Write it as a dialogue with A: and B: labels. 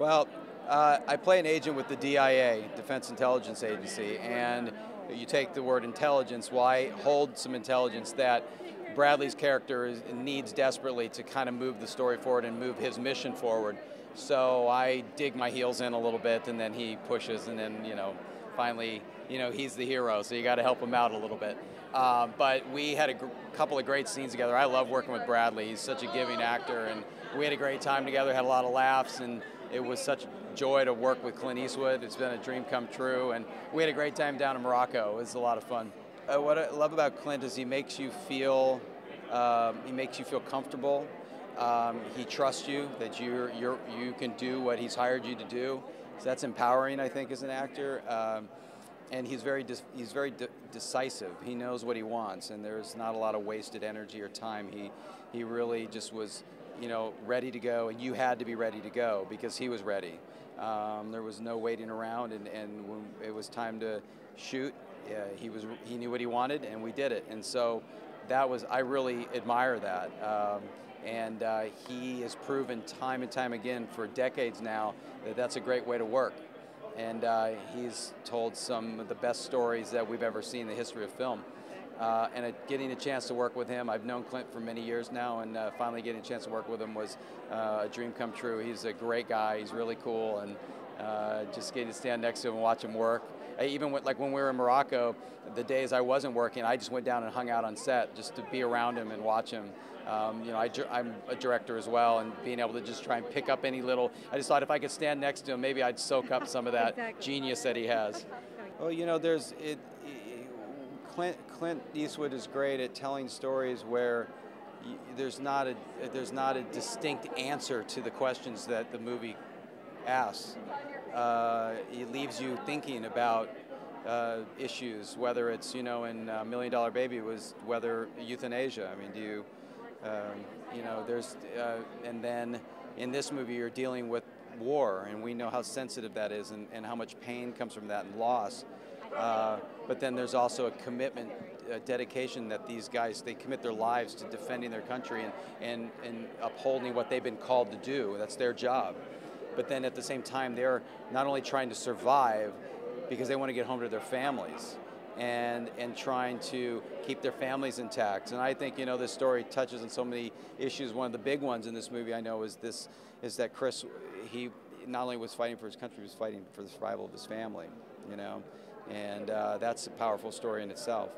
A: Well, I play an agent with the DIA, Defense Intelligence Agency, and you take the word intelligence. Well, I hold some intelligence that Bradley's character needs desperately to kind of move the story forward and move his mission forward. So I dig my heels in a little bit, and then he pushes, and then, finally, he's the hero, so you got to help him out a little bit. But we had a couple of great scenes together. I love working with Bradley. He's such a giving actor, and we had a great time together, had a lot of laughs, and it was such joy to work with Clint Eastwood. It's been a dream come true, and we had a great time down in Morocco. It was a lot of fun. What I love about Clint is he makes you feel comfortable. He trusts you that you can do what he's hired you to do. So that's empowering, I think, as an actor. And he's very decisive. He knows what he wants, and there's not a lot of wasted energy or time. He really just was, ready to go, and you had to be ready to go because he was ready. There was no waiting around, and when it was time to shoot, he knew what he wanted, and we did it. And so I really admire that. And he has proven time and time again for decades now that that's a great way to work. And he's told some of the best stories that we've ever seen in the history of film. And getting a chance to work with him, I've known Clint for many years now, and finally getting a chance to work with him was a dream come true. He's a great guy, he's really cool, and just getting to stand next to him and watch him work. Even when we were in Morocco, the days I wasn't working, I just went down and hung out on set just to be around him and watch him. I'm a director as well, and being able to just try and pick up any little, I just thought if I could stand next to him, maybe I'd soak up some of that genius that he has. Well, Clint Eastwood is great at telling stories where there's not a distinct answer to the questions that the movie asks. It leaves you thinking about issues, whether it's, in $1 Million Baby, it was whether euthanasia. I mean, and then in this movie you're dealing with war, and we know how sensitive that is, and how much pain comes from that and loss. But then there's also a commitment, a dedication that these guys, they commit their lives to defending their country and upholding what they've been called to do. That's their job. But then at the same time, they're not only trying to survive because they want to get home to their families, and trying to keep their families intact. And I think, this story touches on so many issues. One of the big ones in this movie, I know, is that Chris, he not only was fighting for his country, he was fighting for the survival of his family, and that's a powerful story in itself.